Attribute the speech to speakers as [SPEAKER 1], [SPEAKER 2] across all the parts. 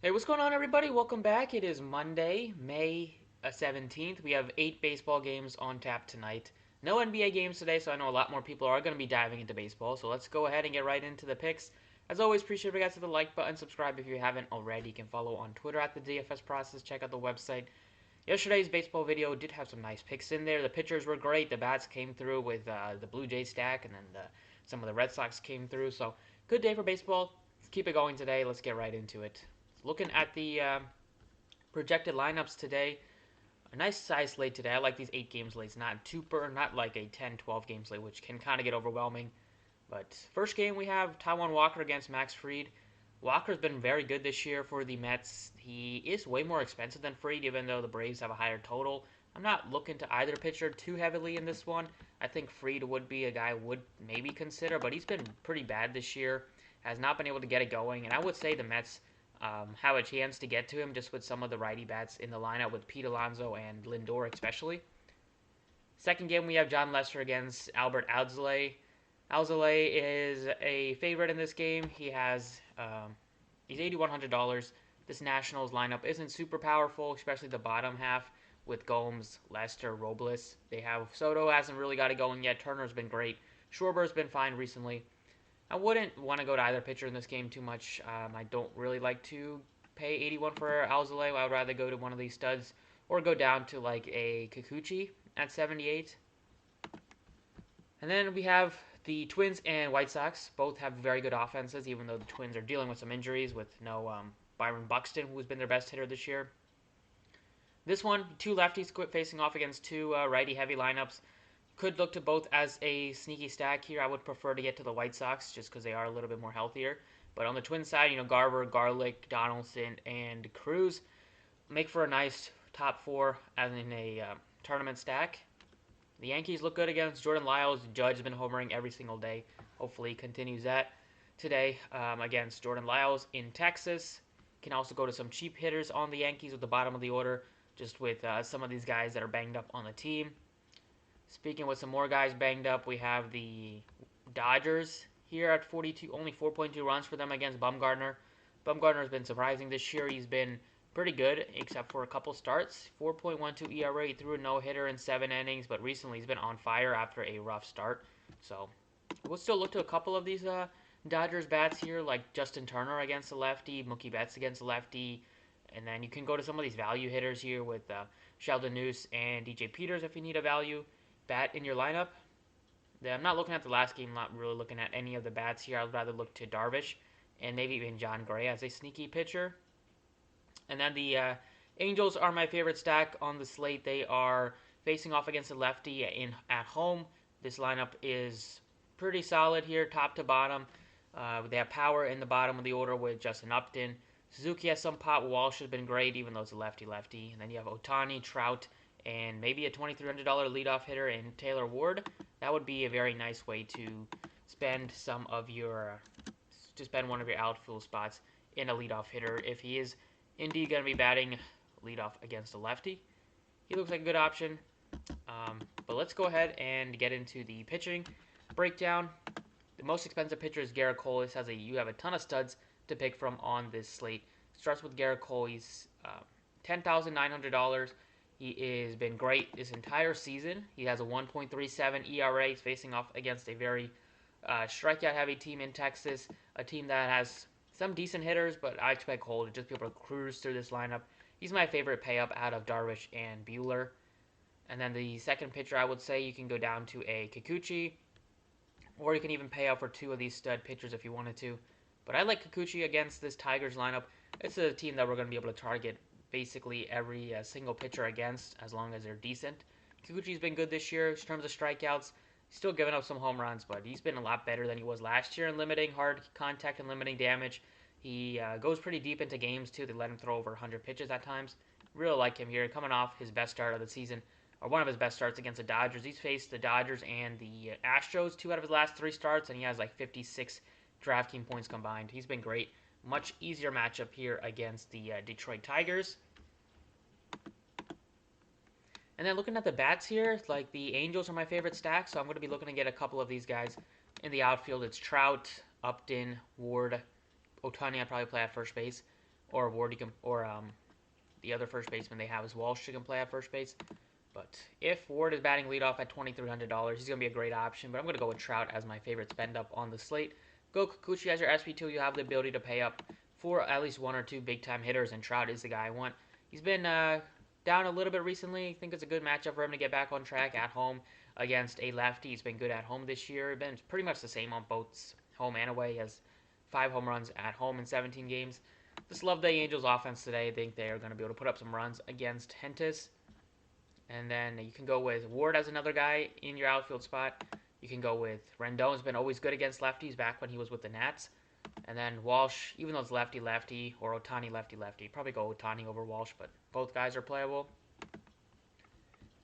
[SPEAKER 1] Hey, what's going on, everybody? Welcome back. It is Monday, May 17th. We have 8 baseball games on tap tonight. No NBA games today, so I know a lot more people are going to be diving into baseball. So let's go ahead and get right into the picks. As always, appreciate if you guys hit the like button, subscribe if you haven't already. You can follow on Twitter at the DFS Process. Check out the website. Yesterday's baseball video did have some nice picks in there. The pitchers were great. The bats came through with the Blue Jay stack, and then some of the Red Sox came through. So good day for baseball. Let's keep it going today. Let's get right into it. Looking at the projected lineups today, a nice size slate today. I like these 8 game slates, not like a 10, 12 game slate, which can kind of get overwhelming. But first game we have Taijuan Walker against Max Fried. Walker's been very good this year for the Mets. He is way more expensive than Fried, even though the Braves have a higher total. I'm not looking to either pitcher too heavily in this one. I think Fried would be a guy I would maybe consider, but he's been pretty bad this year. Has not been able to get it going, and I would say the Mets have a chance to get to him just with some of the righty bats in the lineup with Pete Alonso and Lindor especially. Second game we have John Lester against Albert Alzolay. Alzolay is a favorite in this game. He's $8,100. This Nationals lineup isn't super powerful, especially the bottom half with Gomes, Lester, Robles. They have Soto hasn't really got it going yet. Turner's been great. Schwarber's been fine recently. I wouldn't want to go to either pitcher in this game too much. I don't really like to pay 81 for Alzolay. I would rather go to one of these studs or go down to like a Kikuchi at 78. And then we have the Twins and White Sox. Both have very good offenses, even though the Twins are dealing with some injuries with no Byron Buxton, who's been their best hitter this year. This one, two lefties facing off against two righty-heavy lineups. Could look to both as a sneaky stack here. I would prefer to get to the White Sox just because they are a little bit more healthier. But on the Twins side, Garver, Garlick, Donaldson, and Cruz make for a nice top four as in a tournament stack. The Yankees look good against Jordan Lyles. Judge has been homering every single day. Hopefully, he continues that today against Jordan Lyles in Texas. Can also go to some cheap hitters on the Yankees at the bottom of the order, just with some of these guys that are banged up on the team. Speaking with some more guys banged up, we have the Dodgers here at 42, only 4.2 runs for them against Bumgarner. Bumgarner has been surprising this year. He's been pretty good, except for a couple starts. 4.12 ERA, he threw a no-hitter in 7 innings, but recently he's been on fire after a rough start. So we'll still look to a couple of these Dodgers bats here, like Justin Turner against the lefty, Mookie Betts against the lefty, and then you can go to some of these value hitters here with Sheldon Neuse and DJ Peters if you need a value bat in your lineup. I'm not looking at the last game, not really looking at any of the bats here. I'd rather look to Darvish and maybe even John Gray as a sneaky pitcher. And then the Angels are my favorite stack on the slate. They are facing off against the lefty at home. This lineup is pretty solid here, top to bottom. They have power in the bottom of the order with Justin Upton. Suzuki has some pop. Walsh has been great, even though it's a lefty-lefty. And then you have Ohtani, Trout, and maybe a $2,300 leadoff hitter in Taylor Ward. That would be a very nice way to spend one of your outfield spots in a leadoff hitter if he is indeed going to be batting leadoff against a lefty. He looks like a good option. But let's go ahead and get into the pitching breakdown. The most expensive pitcher is Garrett Cole. You have a ton of studs to pick from on this slate. Starts with Garrett Cole. He's $10,900. He has been great this entire season. He has a 1.37 ERA. He's facing off against a very strikeout-heavy team in Texas, a team that has some decent hitters, but I expect Cole to just be able to cruise through this lineup. He's my favorite pay-up out of Darvish and Buehler. And then the second pitcher, I would say you can go down to a Kikuchi, or you can even pay up for two of these stud pitchers if you wanted to. But I like Kikuchi against this Tigers lineup. It's a team that we're going to be able to target basically every single pitcher against as long as they're decent. Kikuchi's been good this year in terms of strikeouts. He's still giving up some home runs, but he's been a lot better than he was last year in limiting hard contact and limiting damage. He goes pretty deep into games, too. They let him throw over 100 pitches at times. Really like him here. Coming off his best start of the season, or one of his best starts against the Dodgers. He's faced the Dodgers and the Astros 2 out of his last 3 starts, and he has like 56 DraftKings points combined. He's been great. Much easier matchup here against the Detroit Tigers. And then looking at the bats here, like the Angels are my favorite stack, so I'm going to be looking to get a couple of these guys in the outfield. It's Trout, Upton, Ward, Ohtani I'd probably play at first base. or Ward, you can, or the other first baseman they have is Walsh. You can play at first base. But if Ward is batting leadoff at $2,300, he's going to be a great option. But I'm going to go with Trout as my favorite spend up on the slate. Go Kikuchi as your SP2. You have the ability to pay up for at least one or two big time hitters, and Trout is the guy I want. He's been down a little bit recently. I think it's a good matchup for him to get back on track at home against a lefty. He's been good at home this year. Been pretty much the same on both home and away. He has 5 home runs at home in 17 games. Just love the Angels offense today. I think they are going to be able to put up some runs against Hentis. And then you can go with Ward as another guy in your outfield spot. You can go with Rendon's been always good against lefties back when he was with the Nats. And then Walsh, even though it's lefty-lefty, or Ohtani lefty-lefty, probably go Ohtani over Walsh, but both guys are playable.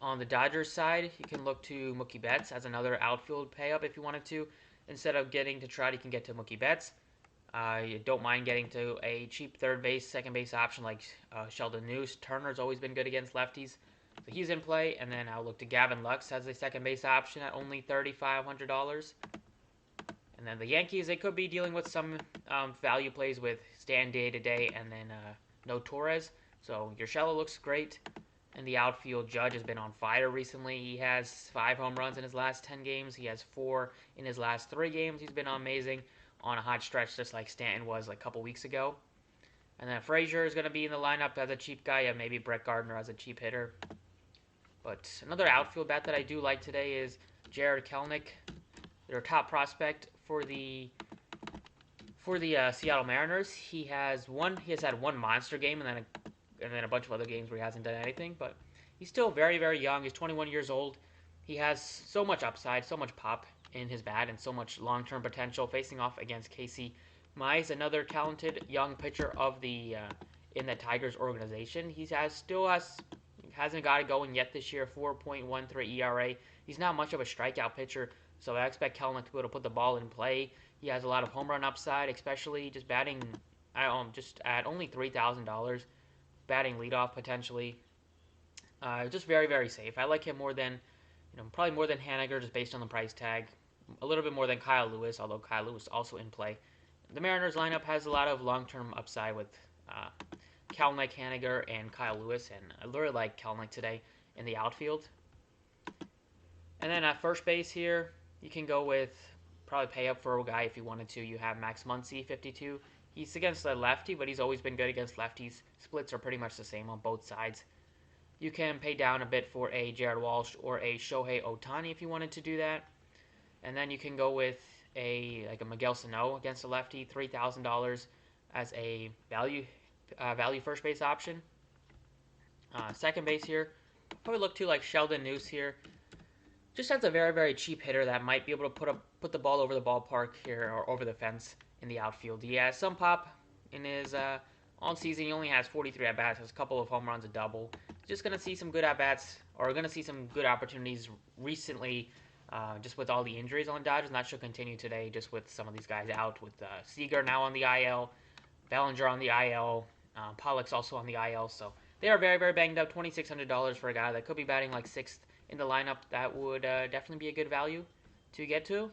[SPEAKER 1] On the Dodgers side, you can look to Mookie Betts as another outfield pay-up if you wanted to. Instead of getting to Trout, you can get to Mookie Betts. You don't mind getting to a cheap third base, second base option like Sheldon Neuse. Turner's always been good against lefties. So he's in play, and then I'll look to Gavin Lux as a second base option at only $3,500. And then the Yankees, they could be dealing with some value plays with Stan day-to-day and then no Torres. So Urshela looks great. In the outfield, Judge has been on fire recently. He has 5 home runs in his last 10 games. He has 4 in his last 3 games. He's been amazing on a hot stretch just like Stanton was like a couple weeks ago. And then Frazier is going to be in the lineup as a cheap guy. Yeah, maybe Brett Gardner as a cheap hitter. But another outfield bat that I do like today is Jared Kelenic, their top prospect for the Seattle Mariners. He has had one monster game and then a bunch of other games where he hasn't done anything. But he's still very, very young. He's 21 years old. He has so much upside, so much pop in his bat, and so much long-term potential. Facing off against Casey Mize, another talented young pitcher of the in the Tigers organization. Hasn't got it going yet this year. 4.13 ERA. He's not much of a strikeout pitcher, so I expect Kelenic to be able to put the ball in play. He has a lot of home run upside, especially just batting just at only $3,000, batting leadoff potentially. Just very, very safe. I like him more than, probably more than Haniger just based on the price tag. A little bit more than Kyle Lewis, although Kyle Lewis also in play. The Mariners lineup has a lot of long-term upside with Kelenic, Haniger, and Kyle Lewis, and I really like Kelenic today in the outfield. And then at first base here, you can go with probably pay up for a guy if you wanted to. You have Max Muncy, 52. He's against a lefty, but he's always been good against lefties. Splits are pretty much the same on both sides. You can pay down a bit for a Jared Walsh or a Shohei Ohtani if you wanted to do that. And then you can go with a Miguel Sano against a lefty, $3,000 as a value first base option. Second base here, probably look to like Sheldon Neuse here. Just as a very, very cheap hitter that might be able to put the ball over the ballpark here or over the fence in the outfield. He has some pop in his on season. He only has 43 at bats, has a couple of home runs, a double. Just gonna see some good at bats, or gonna see some good opportunities recently. Just with all the injuries on the Dodgers, and that should continue today. Just with some of these guys out, with Seager now on the IL, Bellinger on the IL, Pollock's also on the IL. So they are very, very banged up. $2,600 for a guy that could be batting like 6th in the lineup. That would definitely be a good value to get to.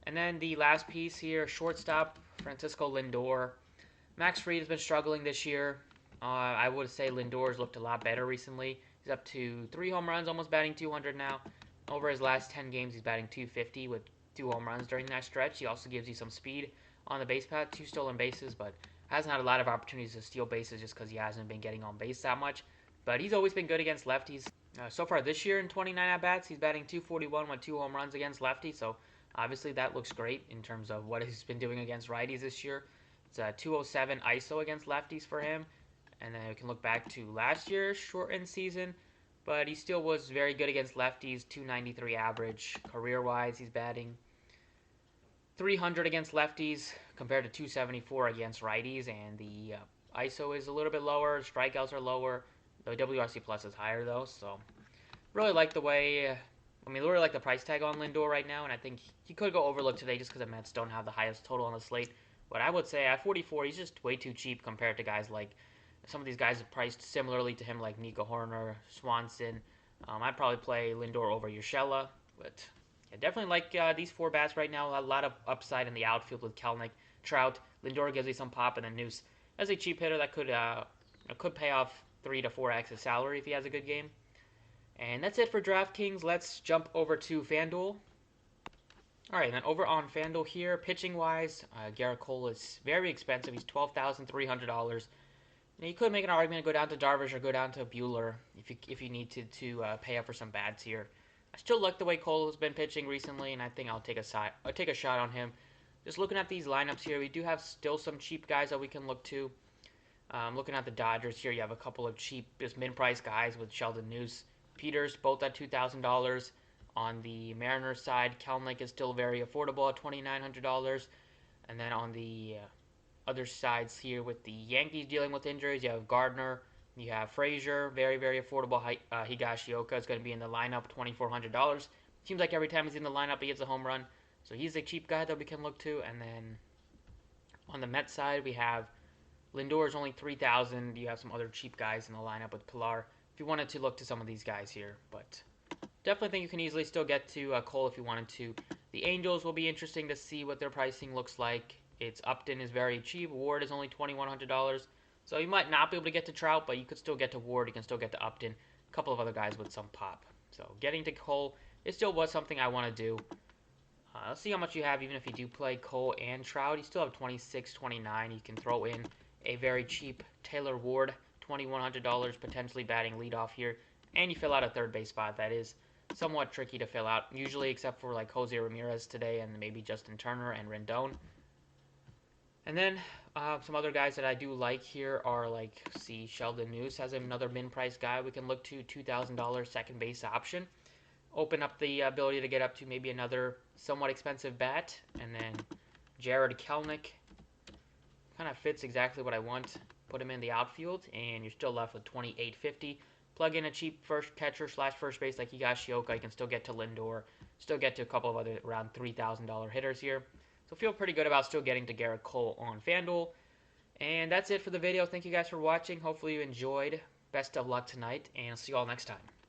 [SPEAKER 1] And then the last piece here, shortstop, Francisco Lindor. Max Fried has been struggling this year. I would say Lindor's looked a lot better recently. He's up to 3 home runs, almost batting 200 now. Over his last 10 games, he's batting 250 with 2 home runs during that stretch. He also gives you some speed on the base path, 2 stolen bases, but hasn't had a lot of opportunities to steal bases just because he hasn't been getting on base that much. But he's always been good against lefties. So far this year in 29 at-bats, he's batting 241 with 2 home runs against lefties. So obviously that looks great in terms of what he's been doing against righties this year. It's a 207 ISO against lefties for him. And then we can look back to last year's shortened season. But he still was very good against lefties, 293 average. Career-wise, he's batting 300 against lefties compared to 274 against righties. And the ISO is a little bit lower. Strikeouts are lower. The WRC plus is higher, though. So really like the way... really like the price tag on Lindor right now. And I think he could go overlooked today just because the Mets don't have the highest total on the slate. But I would say at 44, he's just way too cheap compared to guys like... Some of these guys are priced similarly to him, like Nico Horner, Swanson. I'd probably play Lindor over Urshela, but I definitely like these 4 bats right now. A lot of upside in the outfield with Kelenic, Trout. Lindor gives you some pop, and then Neuse as a cheap hitter that could pay off 3 to 4x his salary if he has a good game. And that's it for DraftKings. Let's jump over to FanDuel. All right, then over on FanDuel here, pitching wise, Garrett Cole is very expensive. He's $12,300. You could make an argument to go down to Darvish or go down to Bueller if you need to pay up for some bats here. I still like the way Cole has been pitching recently, and I think I'll take a shot on him. Just looking at these lineups here, we do have still some cheap guys that we can look to. Looking at the Dodgers here, you have a couple of cheap, just mid-price guys with Sheldon Neuse, Peters, both at $2,000. On the Mariners side, Kelenic is still very affordable at $2,900. And then on the other sides here with the Yankees dealing with injuries, you have Gardner, you have Frazier, very, very affordable. Higashioka is going to be in the lineup, $2,400. Seems like every time he's in the lineup, he hits a home run. So he's a cheap guy that we can look to. And then on the Mets side, we have Lindor is only $3,000. You have some other cheap guys in the lineup with Pilar. If you wanted to look to some of these guys here, but definitely think you can easily still get to Cole if you wanted to. The Angels will be interesting to see what their pricing looks like. Upton is very cheap. Ward is only $2,100. So you might not be able to get to Trout, but you could still get to Ward. You can still get to Upton. A couple of other guys with some pop. So getting to Cole, it still was something I want to do. Let's see how much you have even if you do play Cole and Trout. You still have 26, 29. You can throw in a very cheap Taylor Ward, $2,100, potentially batting leadoff here. And you fill out a third base spot that is somewhat tricky to fill out, usually except for like Jose Ramirez today and maybe Justin Turner and Rendon. And then some other guys that I do like here are like, see, Sheldon Neuse has another min-price guy we can look to, $2,000 second base option. Open up the ability to get up to maybe another somewhat expensive bat. And then Jared Kelenic kind of fits exactly what I want. Put him in the outfield, and you're still left with $2,850. Plug in a cheap first catcher / first base like Higashioka. You can still get to Lindor. Still get to a couple of other around $3,000 hitters here. So feel pretty good about still getting to Garrett Cole on FanDuel. And that's it for the video. Thank you guys for watching. Hopefully you enjoyed. Best of luck tonight, and see you all next time.